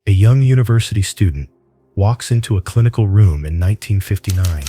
A young university student walks into a clinical room in 1959,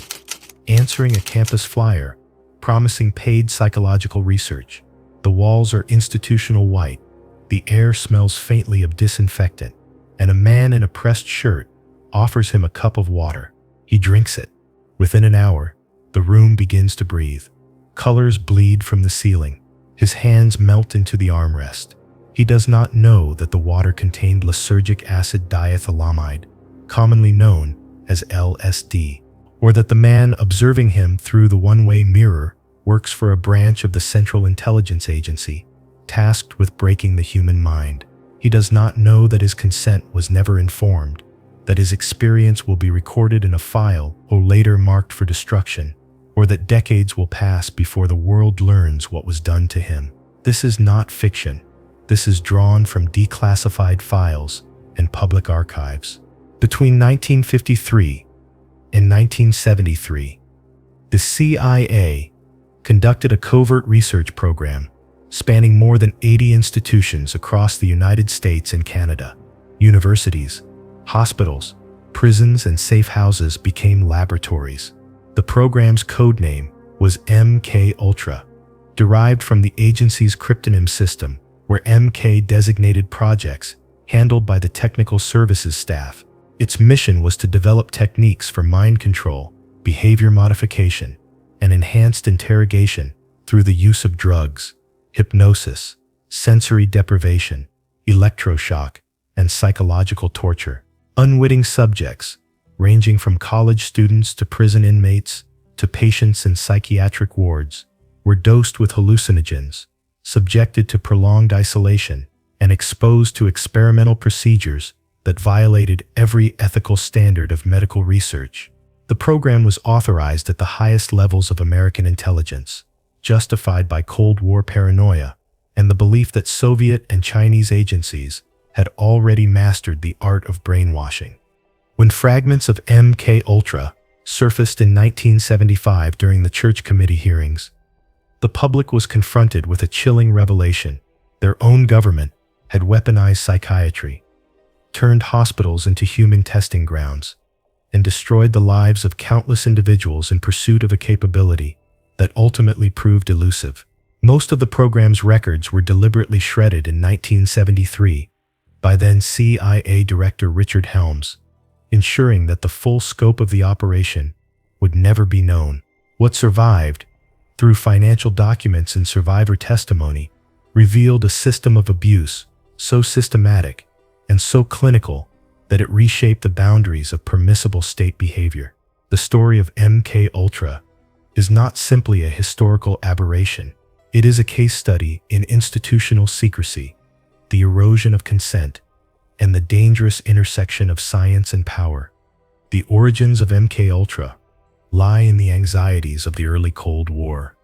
answering a campus flyer promising paid psychological research. The walls are institutional white, the air smells faintly of disinfectant, and a man in a pressed shirt offers him a cup of water. He drinks it. Within an hour, the room begins to breathe. Colors bleed from the ceiling. His hands melt into the armrest. He does not know that the water contained lysergic acid diethylamide, commonly known as L.S.D, or that the man observing him through the one-way mirror works for a branch of the Central Intelligence Agency, tasked with breaking the human mind. He does not know that his consent was never informed, that his experience will be recorded in a file or later marked for destruction, or that decades will pass before the world learns what was done to him. This is not fiction. This is drawn from declassified files and public archives. Between 1953 and 1973, the CIA conducted a covert research program spanning more than 80 institutions across the United States and Canada. Universities, hospitals, prisons, and safe houses became laboratories. The program's codename was MKUltra, derived from the agency's cryptonym system, where MK designated projects handled by the technical services staff. Its mission was to develop techniques for mind control, behavior modification, and enhanced interrogation through the use of drugs, hypnosis, sensory deprivation, electroshock, and psychological torture. Unwitting subjects, ranging from college students to prison inmates to patients in psychiatric wards, were dosed with hallucinogens, subjected to prolonged isolation, and exposed to experimental procedures that violated every ethical standard of medical research. The program was authorized at the highest levels of American intelligence, justified by Cold War paranoia and the belief that Soviet and Chinese agencies had already mastered the art of brainwashing. When fragments of MKUltra surfaced in 1975 during the Church Committee hearings, the public was confronted with a chilling revelation. Their own government had weaponized psychiatry, turned hospitals into human testing grounds, and destroyed the lives of countless individuals in pursuit of a capability that ultimately proved elusive. Most of the program's records were deliberately shredded in 1973 by then CIA Director Richard Helms, ensuring that the full scope of the operation would never be known. What survived, through financial documents and survivor testimony, revealed a system of abuse so systematic and so clinical that it reshaped the boundaries of permissible state behavior. The story of MKUltra is not simply a historical aberration. It is a case study in institutional secrecy, the erosion of consent, and the dangerous intersection of science and power. The origins of MKUltra lie in the anxieties of the early Cold War,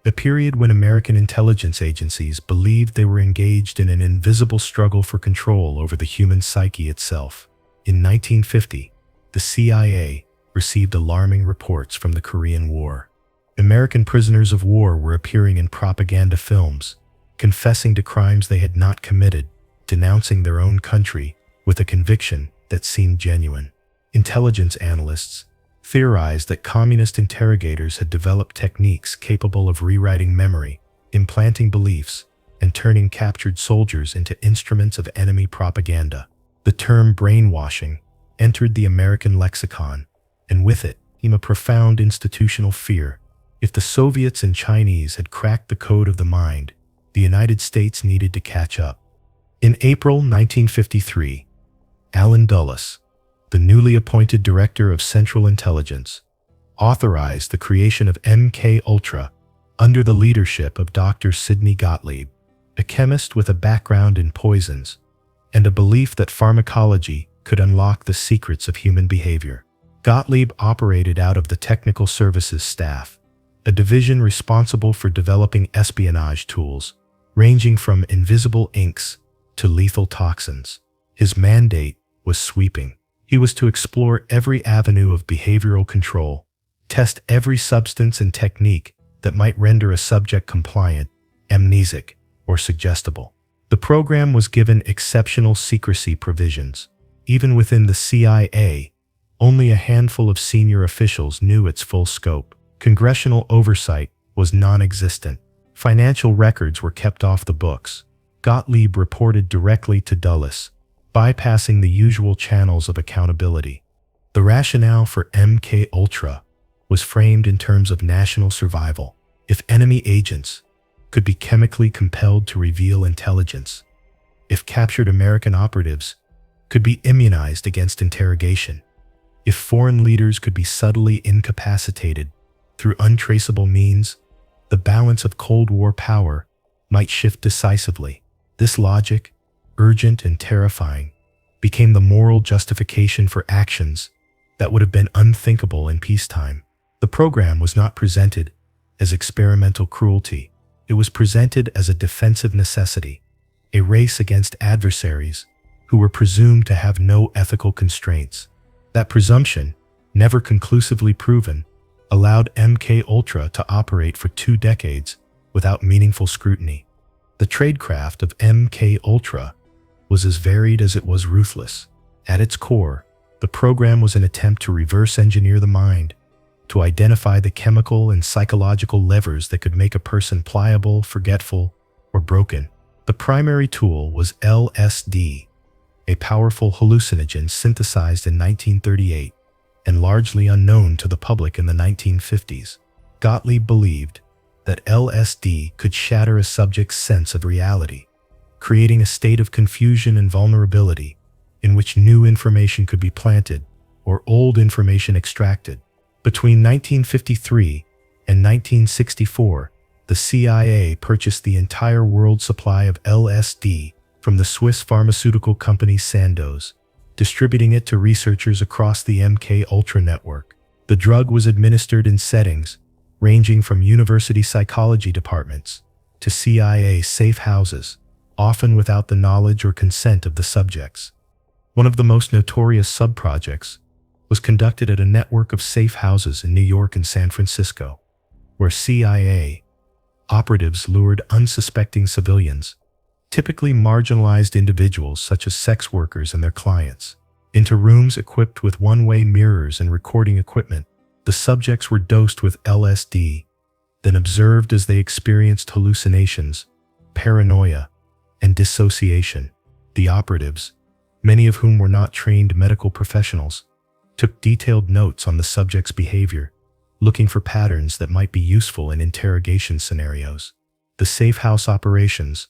a period when American intelligence agencies believed they were engaged in an invisible struggle for control over the human psyche itself. In 1950, the CIA received alarming reports from the Korean War. American prisoners of war were appearing in propaganda films, confessing to crimes they had not committed, denouncing their own country with a conviction that seemed genuine. Intelligence analysts theorized that communist interrogators had developed techniques capable of rewriting memory, implanting beliefs, and turning captured soldiers into instruments of enemy propaganda. The term brainwashing entered the American lexicon, and with it came a profound institutional fear. If the Soviets and Chinese had cracked the code of the mind, the United States needed to catch up. In April 1953, Allen Dulles, the newly appointed Director of Central Intelligence, authorized the creation of MKUltra under the leadership of Dr. Sidney Gottlieb, a chemist with a background in poisons and a belief that pharmacology could unlock the secrets of human behavior. Gottlieb operated out of the Technical Services Staff, a division responsible for developing espionage tools, ranging from invisible inks to lethal toxins. His mandate was sweeping. He was to explore every avenue of behavioral control, test every substance and technique that might render a subject compliant, amnesic, or suggestible. The program was given exceptional secrecy provisions. Even within the CIA, only a handful of senior officials knew its full scope. Congressional oversight was non-existent. Financial records were kept off the books. Gottlieb reported directly to Dulles, bypassing the usual channels of accountability. The rationale for MKUltra was framed in terms of national survival. If enemy agents could be chemically compelled to reveal intelligence, if captured American operatives could be immunized against interrogation, if foreign leaders could be subtly incapacitated through untraceable means, the balance of Cold War power might shift decisively. This logic, urgent and terrifying, became the moral justification for actions that would have been unthinkable in peacetime. The program was not presented as experimental cruelty. It was presented as a defensive necessity, a race against adversaries who were presumed to have no ethical constraints. That presumption, never conclusively proven, allowed MKUltra to operate for 2 decades without meaningful scrutiny. The tradecraft of MKUltra was as varied as it was ruthless. At its core, the program was an attempt to reverse engineer the mind, to identify the chemical and psychological levers that could make a person pliable, forgetful, or broken. The primary tool was L.S.D, a powerful hallucinogen synthesized in 1938 and largely unknown to the public in the 1950s. Gottlieb believed that L.S.D could shatter a subject's sense of reality, creating a state of confusion and vulnerability in which new information could be planted or old information extracted. Between 1953 and 1964, the CIA purchased the entire world supply of L.S.D from the Swiss pharmaceutical company Sandoz, distributing it to researchers across the MKUltra network. The drug was administered in settings ranging from university psychology departments to CIA safe houses, often without the knowledge or consent of the subjects. One of the most notorious sub-projects was conducted at a network of safe houses in New York and San Francisco, where CIA operatives lured unsuspecting civilians, typically marginalized individuals such as sex workers and their clients, into rooms equipped with one-way mirrors and recording equipment. The subjects were dosed with L.S.D, then observed as they experienced hallucinations, paranoia, and dissociation. The operatives, many of whom were not trained medical professionals, took detailed notes on the subject's behavior, looking for patterns that might be useful in interrogation scenarios. The safe house operations,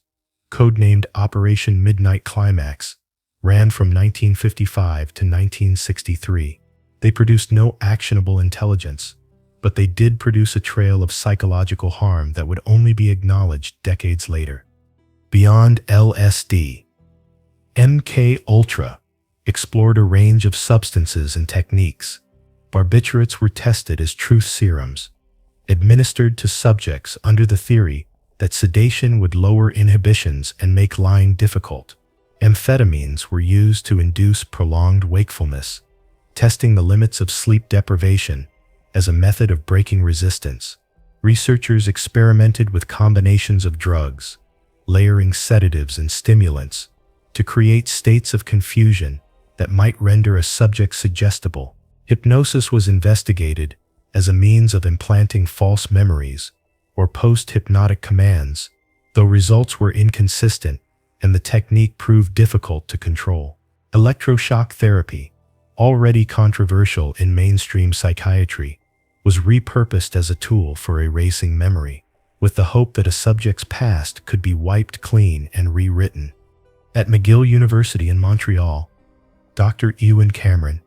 codenamed Operation Midnight Climax, ran from 1955 to 1963. They produced no actionable intelligence, but they did produce a trail of psychological harm that would only be acknowledged decades later. Beyond L.S.D, MKUltra explored a range of substances and techniques. Barbiturates were tested as truth serums, administered to subjects under the theory that sedation would lower inhibitions and make lying difficult. Amphetamines were used to induce prolonged wakefulness, testing the limits of sleep deprivation as a method of breaking resistance. Researchers experimented with combinations of drugs, layering sedatives and stimulants to create states of confusion that might render a subject suggestible. Hypnosis was investigated as a means of implanting false memories or post-hypnotic commands, though results were inconsistent and the technique proved difficult to control. Electroshock therapy, already controversial in mainstream psychiatry, was repurposed as a tool for erasing memory, with the hope that a subject's past could be wiped clean and rewritten. At McGill University in Montreal, Dr. Ewan Cameron,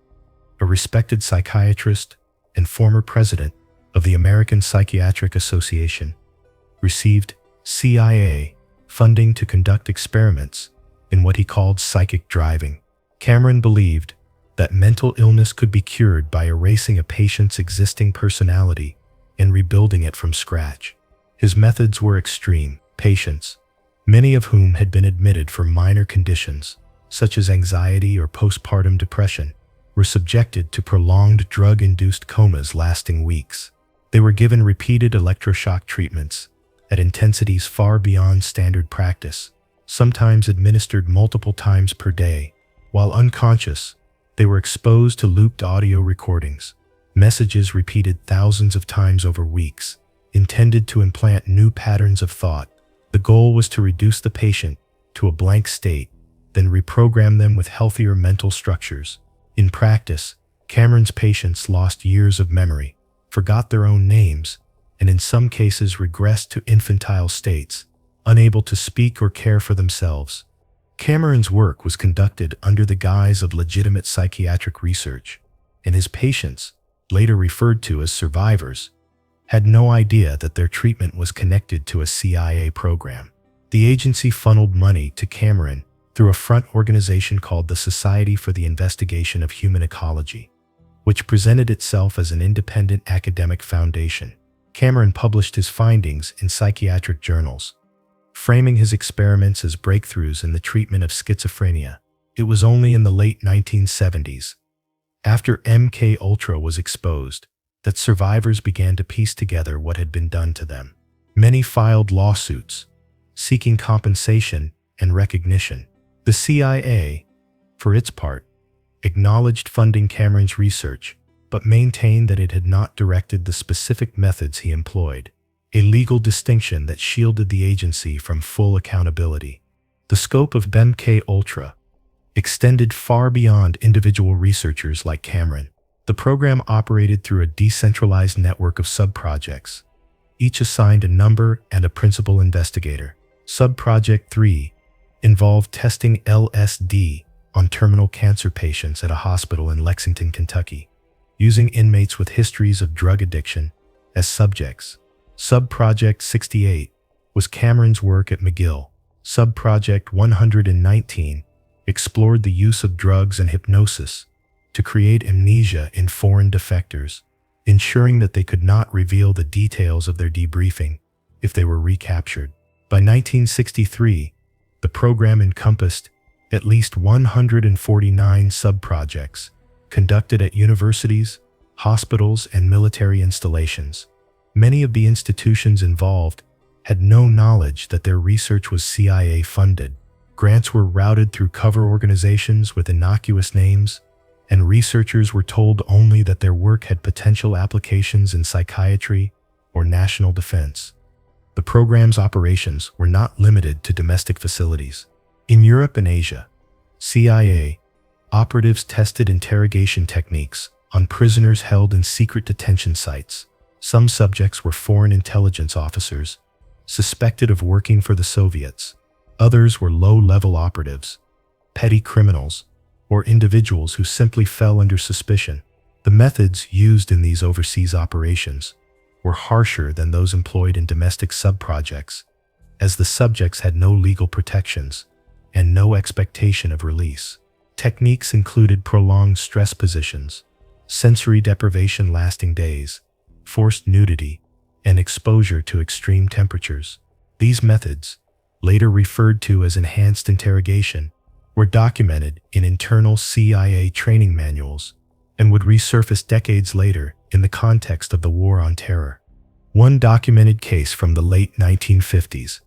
a respected psychiatrist and former president of the American Psychiatric Association, received C.I.A. funding to conduct experiments in what he called psychic driving. Cameron believed that mental illness could be cured by erasing a patient's existing personality and rebuilding it from scratch. His methods were extreme. Patients, many of whom had been admitted for minor conditions, such as anxiety or postpartum depression, were subjected to prolonged drug-induced comas lasting weeks. They were given repeated electroshock treatments at intensities far beyond standard practice, sometimes administered multiple times per day, While unconscious, they were exposed to looped audio recordings, messages repeated thousands of times over weeks, intended to implant new patterns of thought. The goal was to reduce the patient to a blank state, then reprogram them with healthier mental structures. In practice, Cameron's patients lost years of memory, forgot their own names, and in some cases regressed to infantile states, unable to speak or care for themselves. Cameron's work was conducted under the guise of legitimate psychiatric research, and his patients, later referred to as survivors, had no idea that their treatment was connected to a CIA program. The agency funneled money to Cameron through a front organization called the Society for the Investigation of Human Ecology, which presented itself as an independent academic foundation. Cameron published his findings in psychiatric journals, framing his experiments as breakthroughs in the treatment of schizophrenia. It was only in the late 1970s, after MKUltra was exposed, that survivors began to piece together what had been done to them. Many filed lawsuits, seeking compensation and recognition. The CIA, for its part, acknowledged funding Cameron's research, but maintained that it had not directed the specific methods he employed, a legal distinction that shielded the agency from full accountability. The scope of MKUltra extended far beyond individual researchers like Cameron. The program operated through a decentralized network of sub-projects, each assigned a number and a principal investigator. Sub-Project 3 involved testing L.S.D on terminal cancer patients at a hospital in Lexington, Kentucky, using inmates with histories of drug addiction as subjects. Sub-Project 68 was Cameron's work at McGill. Sub-Project 119 explored the use of drugs and hypnosis to create amnesia in foreign defectors, ensuring that they could not reveal the details of their debriefing if they were recaptured. By 1963, the program encompassed at least 149 sub-projects conducted at universities, hospitals, and military installations. Many of the institutions involved had no knowledge that their research was CIA funded. Grants were routed through cover organizations with innocuous names, and researchers were told only that their work had potential applications in psychiatry or national defense. The program's operations were not limited to domestic facilities. In Europe and Asia, CIA operatives tested interrogation techniques on prisoners held in secret detention sites. Some subjects were foreign intelligence officers, suspected of working for the Soviets. Others were low-level operatives, petty criminals, or individuals who simply fell under suspicion. The methods used in these overseas operations were harsher than those employed in domestic sub-projects, as the subjects had no legal protections and no expectation of release. Techniques included prolonged stress positions, sensory deprivation lasting days, forced nudity, and exposure to extreme temperatures. These methods, later referred to as enhanced interrogation, were documented in internal CIA training manuals and would resurface decades later in the context of the War on Terror. One documented case from the late 1950s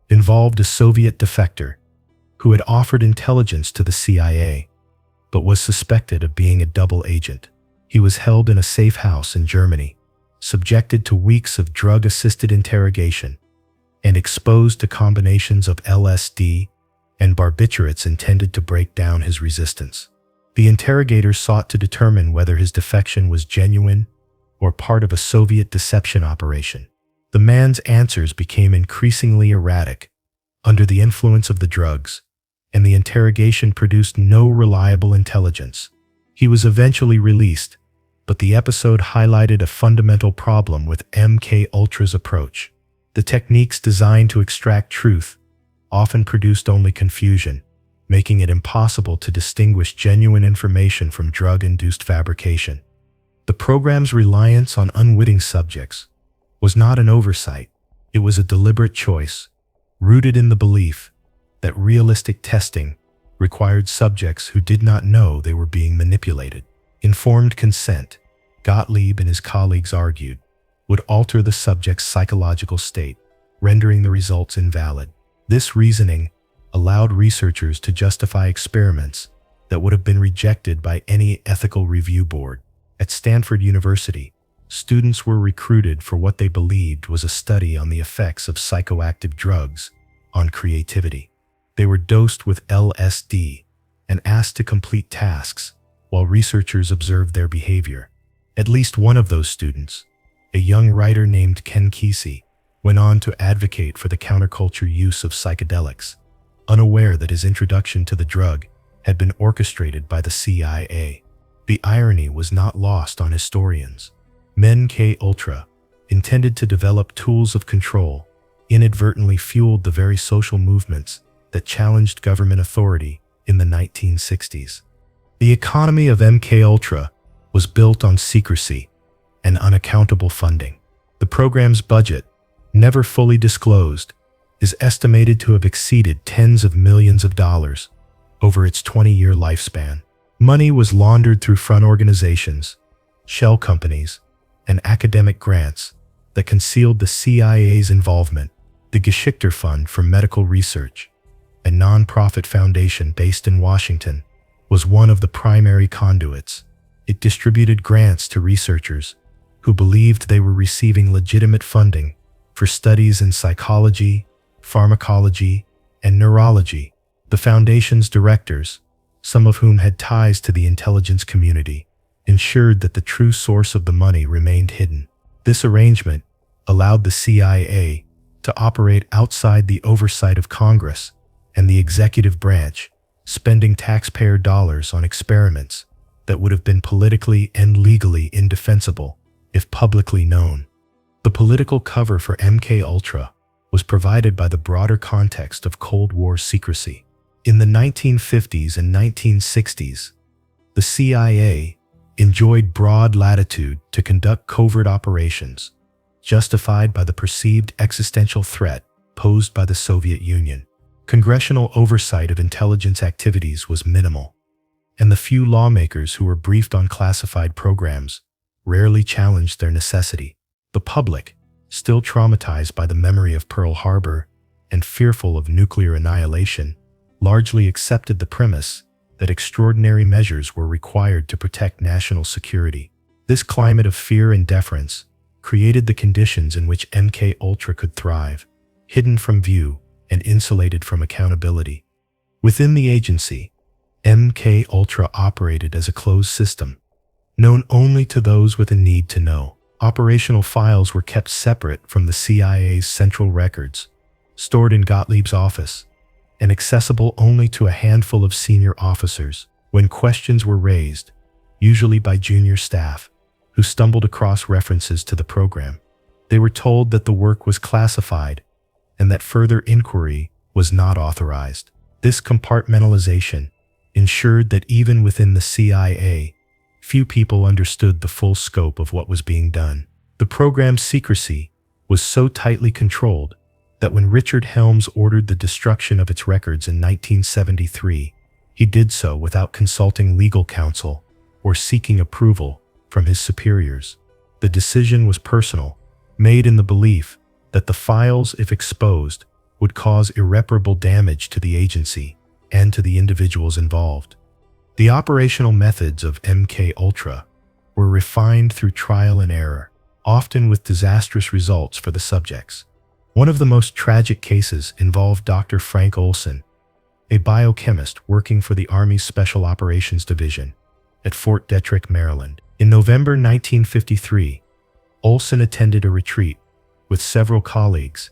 involved a Soviet defector who had offered intelligence to the CIA, but was suspected of being a double agent. He was held in a safe house in Germany, subjected to weeks of drug-assisted interrogation, and exposed to combinations of L.S.D and barbiturates intended to break down his resistance. The interrogators sought to determine whether his defection was genuine or part of a Soviet deception operation. The man's answers became increasingly erratic under the influence of the drugs, and the interrogation produced no reliable intelligence. He was eventually released, but the episode highlighted a fundamental problem with MKUltra's approach. The techniques designed to extract truth often produced only confusion, making it impossible to distinguish genuine information from drug-induced fabrication. The program's reliance on unwitting subjects was not an oversight. It was a deliberate choice, rooted in the belief that realistic testing required subjects who did not know they were being manipulated. Informed consent, Gottlieb and his colleagues argued, would alter the subject's psychological state, rendering the results invalid. This reasoning allowed researchers to justify experiments that would have been rejected by any ethical review board. At Stanford University, students were recruited for what they believed was a study on the effects of psychoactive drugs on creativity. They were dosed with L.S.D. and asked to complete tasks while researchers observed their behavior. At least one of those students, a young writer named Ken Kesey, went on to advocate for the counterculture use of psychedelics, unaware that his introduction to the drug had been orchestrated by the C.I.A. The irony was not lost on historians. MKUltra, intended to develop tools of control, inadvertently fueled the very social movements that challenged government authority in the 1960s. The economy of MKUltra was built on secrecy and unaccountable funding. The program's budget, never fully disclosed, is estimated to have exceeded tens of millions of dollars over its 20-year lifespan. Money was laundered through front organizations, shell companies, and academic grants that concealed the CIA's involvement. The Geschichte Fund for Medical Research, a nonprofit foundation based in Washington, was one of the primary conduits. It distributed grants to researchers who believed they were receiving legitimate funding for studies in psychology, pharmacology, and neurology. The foundation's directors, some of whom had ties to the intelligence community, ensured that the true source of the money remained hidden. This arrangement allowed the CIA to operate outside the oversight of Congress and the executive branch, spending taxpayer dollars on experiments that would have been politically and legally indefensible if publicly known. The political cover for MKUltra was provided by the broader context of Cold War secrecy. In the 1950s and 1960s, the CIA enjoyed broad latitude to conduct covert operations, justified by the perceived existential threat posed by the Soviet Union. Congressional oversight of intelligence activities was minimal, and the few lawmakers who were briefed on classified programs rarely challenged their necessity. The public, still traumatized by the memory of Pearl Harbor and fearful of nuclear annihilation, largely accepted the premise that extraordinary measures were required to protect national security. This climate of fear and deference created the conditions in which MKUltra could thrive, hidden from view and insulated from accountability. Within the agency, MKUltra operated as a closed system, known only to those with a need to know. Operational files were kept separate from the CIA's central records, stored in Gottlieb's office, and accessible only to a handful of senior officers. When questions were raised, usually by junior staff, who stumbled across references to the program, they were told that the work was classified and that further inquiry was not authorized. This compartmentalization ensured that even within the CIA, few people understood the full scope of what was being done. The program's secrecy was so tightly controlled that when Richard Helms ordered the destruction of its records in 1973, he did so without consulting legal counsel or seeking approval from his superiors. The decision was personal, made in the belief that the files, if exposed, would cause irreparable damage to the agency and to the individuals involved. The operational methods of MKUltra were refined through trial and error, often with disastrous results for the subjects. One of the most tragic cases involved Dr. Frank Olson, a biochemist working for the Army's Special Operations Division at Fort Detrick, Maryland. In November 1953, Olson attended a retreat with several colleagues,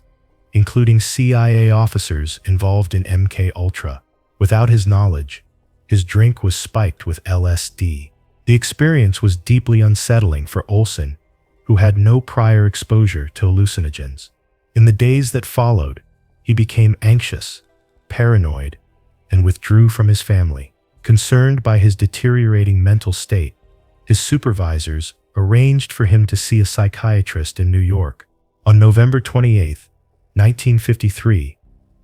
including CIA officers involved in MKUltra. Without his knowledge, his drink was spiked with L.S.D. The experience was deeply unsettling for Olson, who had no prior exposure to hallucinogens. In the days that followed, he became anxious, paranoid, and withdrew from his family. Concerned by his deteriorating mental state, his supervisors arranged for him to see a psychiatrist in New York. On November 28, 1953,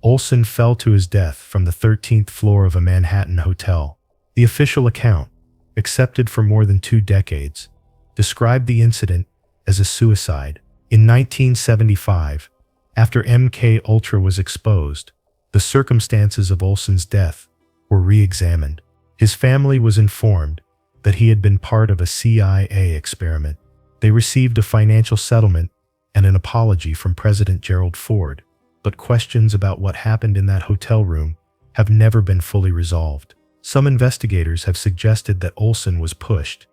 Olson fell to his death from the 13th floor of a Manhattan hotel. The official account, accepted for more than 2 decades, described the incident as a suicide. In 1975, after MKUltra was exposed, the circumstances of Olson's death were re-examined. His family was informed that he had been part of a CIA experiment. They received a financial settlement and an apology from President Gerald Ford, but questions about what happened in that hotel room have never been fully resolved. Some investigators have suggested that Olson was pushed,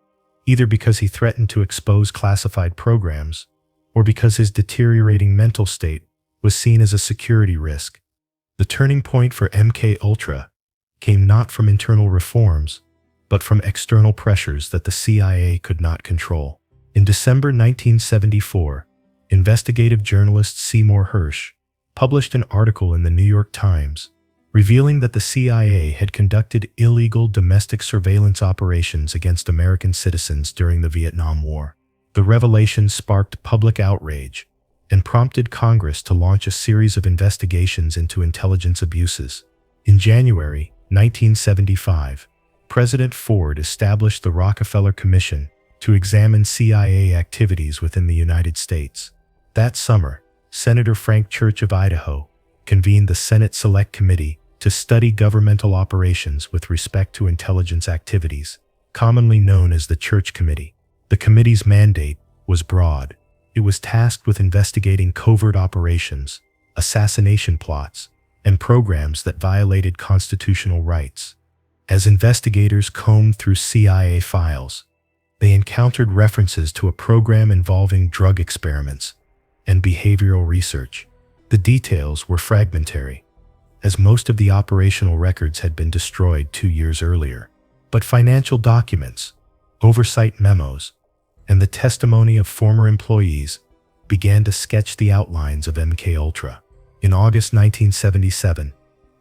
either because he threatened to expose classified programs or because his deteriorating mental state was seen as a security risk. The turning point for MKUltra came not from internal reforms, but from external pressures that the CIA could not control. In December 1974, investigative journalist Seymour Hersh published an article in the New York Times revealing that the CIA had conducted illegal domestic surveillance operations against American citizens during the Vietnam War. The revelation sparked public outrage and prompted Congress to launch a series of investigations into intelligence abuses. In January 1975, President Ford established the Rockefeller Commission to examine CIA activities within the United States. That summer, Senator Frank Church of Idaho convened the Senate Select Committee to study governmental operations with respect to intelligence activities, commonly known as the Church Committee. The committee's mandate was broad. It was tasked with investigating covert operations, assassination plots, and programs that violated constitutional rights. As investigators combed through CIA files, they encountered references to a program involving drug experiments and behavioral research. The details were fragmentary, as most of the operational records had been destroyed 2 years earlier. But financial documents, oversight memos, and the testimony of former employees began to sketch the outlines of MKUltra. In August 1977,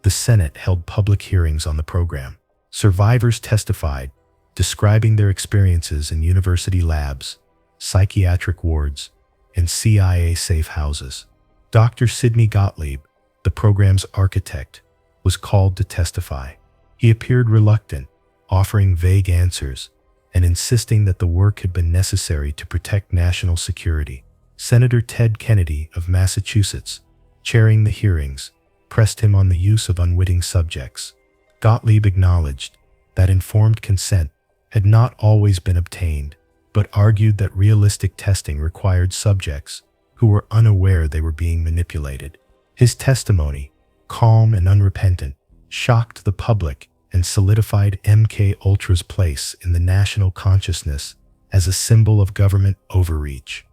the Senate held public hearings on the program. Survivors testified, describing their experiences in university labs, psychiatric wards, and CIA safe houses. Dr. Sidney Gottlieb, the program's architect, was called to testify. He appeared reluctant, offering vague answers and insisting that the work had been necessary to protect national security. Senator Ted Kennedy of Massachusetts, chairing the hearings, pressed him on the use of unwitting subjects. Gottlieb acknowledged that informed consent had not always been obtained, but argued that realistic testing required subjects who were unaware they were being manipulated. His testimony, calm and unrepentant, shocked the public and solidified MKUltra's place in the national consciousness as a symbol of government overreach.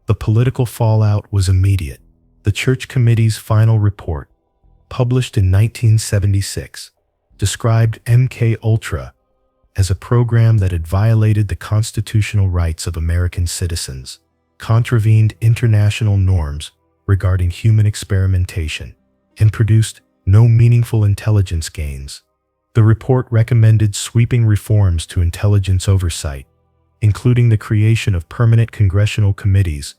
The political fallout was immediate. The Church Committee's final report, published in 1976, described MKUltra as a program that had violated the constitutional rights of American citizens, contravened international norms regarding human experimentation, and produced no meaningful intelligence gains. The report recommended sweeping reforms to intelligence oversight, including the creation of permanent congressional committees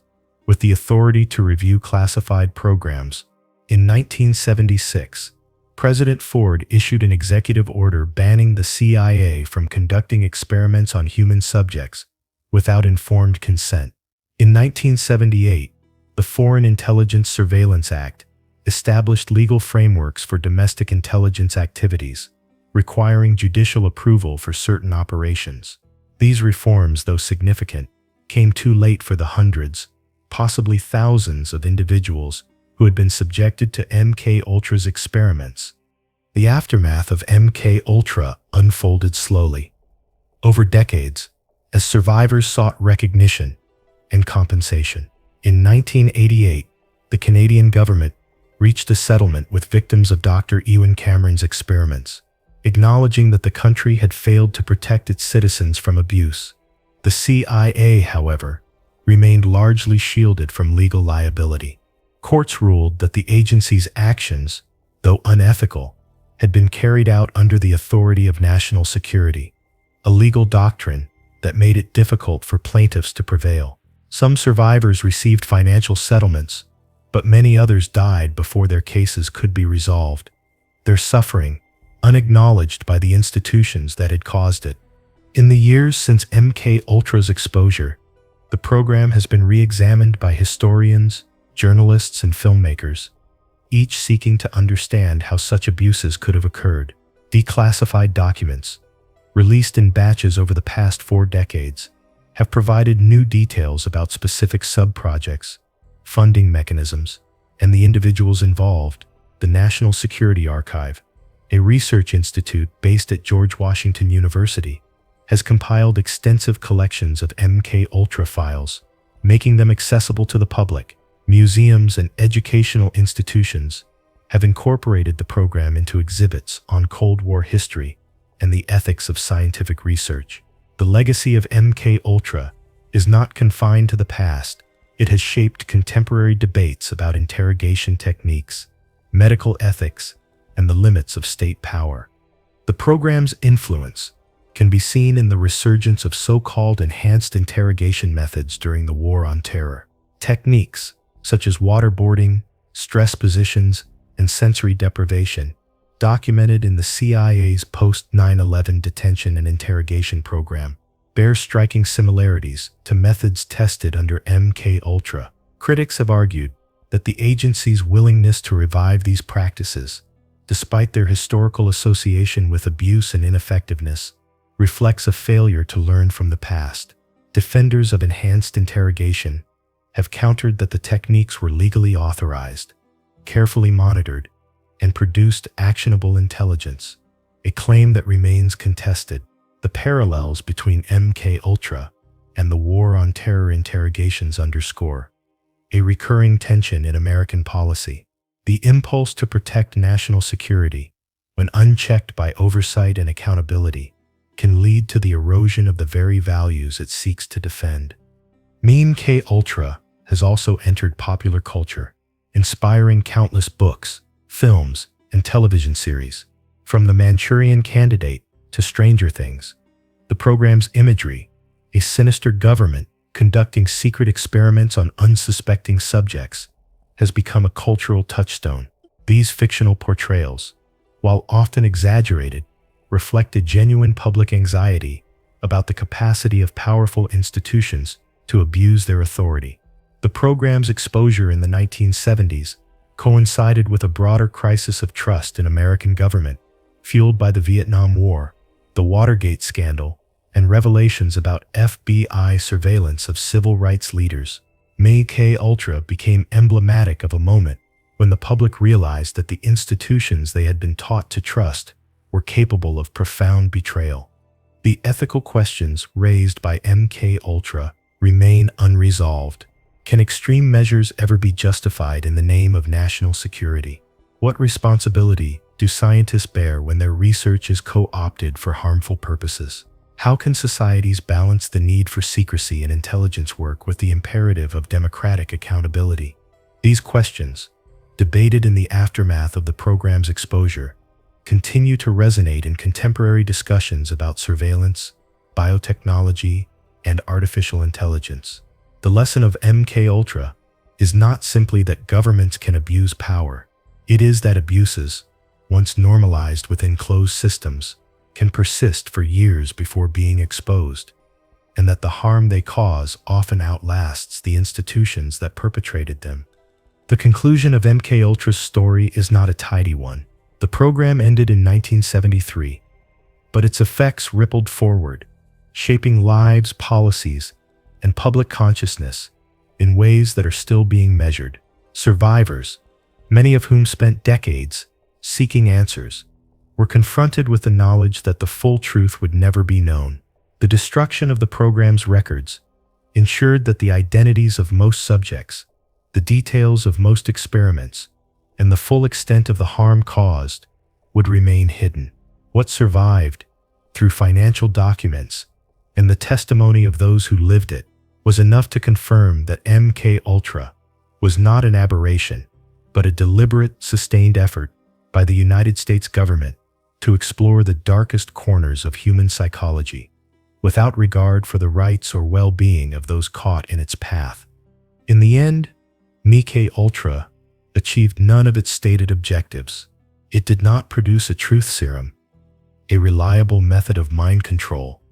with the authority to review classified programs. In 1976, President Ford issued an executive order banning the CIA from conducting experiments on human subjects without informed consent. In 1978, the Foreign Intelligence Surveillance Act established legal frameworks for domestic intelligence activities, requiring judicial approval for certain operations. These reforms, though significant, came too late for the hundreds, possibly thousands of individuals who had been subjected to MKUltra's experiments. The aftermath of MKUltra unfolded slowly, over decades, as survivors sought recognition and compensation. In 1988, the Canadian government reached a settlement with victims of Dr. Ewan Cameron's experiments, acknowledging that the country had failed to protect its citizens from abuse. The CIA, however, remained largely shielded from legal liability. Courts ruled that the agency's actions, though unethical, had been carried out under the authority of national security, a legal doctrine that made it difficult for plaintiffs to prevail. Some survivors received financial settlements, but many others died before their cases could be resolved, their suffering unacknowledged by the institutions that had caused it. In the years since MKUltra's exposure, the program has been re-examined by historians, journalists, and filmmakers, each seeking to understand how such abuses could have occurred. Declassified documents, released in batches over the past 4 decades, have provided new details about specific sub-projects, funding mechanisms, and the individuals involved. The National Security Archive, a research institute based at George Washington University, has compiled extensive collections of MKUltra files, making them accessible to the public. Museums and educational institutions have incorporated the program into exhibits on Cold War history and the ethics of scientific research. The legacy of MKUltra is not confined to the past. It has shaped contemporary debates about interrogation techniques, medical ethics, and the limits of state power. The program's influence can be seen in the resurgence of so-called enhanced interrogation methods during the War on Terror. Techniques such as waterboarding, stress positions, and sensory deprivation, documented in the CIA's post-9/11 detention and interrogation program, bear striking similarities to methods tested under MKUltra. Critics have argued that the agency's willingness to revive these practices, despite their historical association with abuse and ineffectiveness, reflects a failure to learn from the past. Defenders of enhanced interrogation have countered that the techniques were legally authorized, carefully monitored, and produced actionable intelligence, a claim that remains contested. The parallels between MKUltra and the War on Terror interrogations underscore a recurring tension in American policy. The impulse to protect national security, when unchecked by oversight and accountability, can lead to the erosion of the very values it seeks to defend. MKUltra has also entered popular culture, inspiring countless books, films, and television series. From The Manchurian Candidate to Stranger Things, the program's imagery, a sinister government conducting secret experiments on unsuspecting subjects, has become a cultural touchstone. These fictional portrayals, while often exaggerated, reflect a genuine public anxiety about the capacity of powerful institutions to abuse their authority. The program's exposure in the 1970s coincided with a broader crisis of trust in American government, fueled by the Vietnam War, the Watergate scandal, and revelations about FBI surveillance of civil rights leaders. MKUltra became emblematic of a moment when the public realized that the institutions they had been taught to trust were capable of profound betrayal. The ethical questions raised by MKUltra remain unresolved. Can extreme measures ever be justified in the name of national security? What responsibility do scientists bear when their research is co-opted for harmful purposes? How can societies balance the need for secrecy and intelligence work with the imperative of democratic accountability? These questions, debated in the aftermath of the program's exposure, continue to resonate in contemporary discussions about surveillance, biotechnology, and artificial intelligence. The lesson of MKUltra is not simply that governments can abuse power. It is that abuses, once normalized within closed systems, can persist for years before being exposed, and that the harm they cause often outlasts the institutions that perpetrated them. The conclusion of MKUltra's story is not a tidy one. The program ended in 1973, but its effects rippled forward, shaping lives, policies, and public consciousness in ways that are still being measured. Survivors, many of whom spent decades seeking answers, were confronted with the knowledge that the full truth would never be known. The destruction of the program's records ensured that the identities of most subjects, the details of most experiments, and the full extent of the harm caused would remain hidden. What survived, through financial documents and the testimony of those who lived it, was enough to confirm that MKUltra was not an aberration, but a deliberate, sustained effort by the United States government to explore the darkest corners of human psychology, without regard for the rights or well-being of those caught in its path. In the end, MKUltra achieved none of its stated objectives. It did not produce a truth serum, a reliable method of mind control,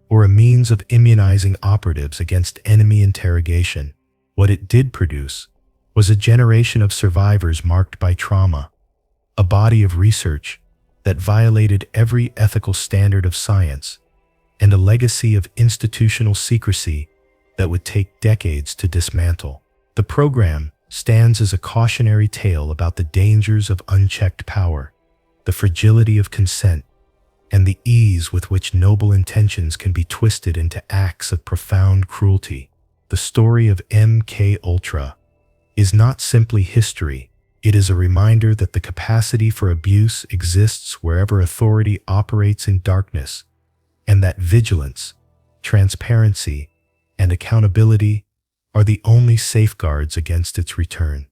or a means of immunizing operatives against enemy interrogation. What it did produce was a generation of survivors marked by trauma, a body of research that violated every ethical standard of science, and a legacy of institutional secrecy that would take decades to dismantle. The program stands as a cautionary tale about the dangers of unchecked power, the fragility of consent, and the ease with which noble intentions can be twisted into acts of profound cruelty. The story of MKUltra is not simply history. It is a reminder that the capacity for abuse exists wherever authority operates in darkness, and that vigilance, transparency, and accountability are the only safeguards against its return.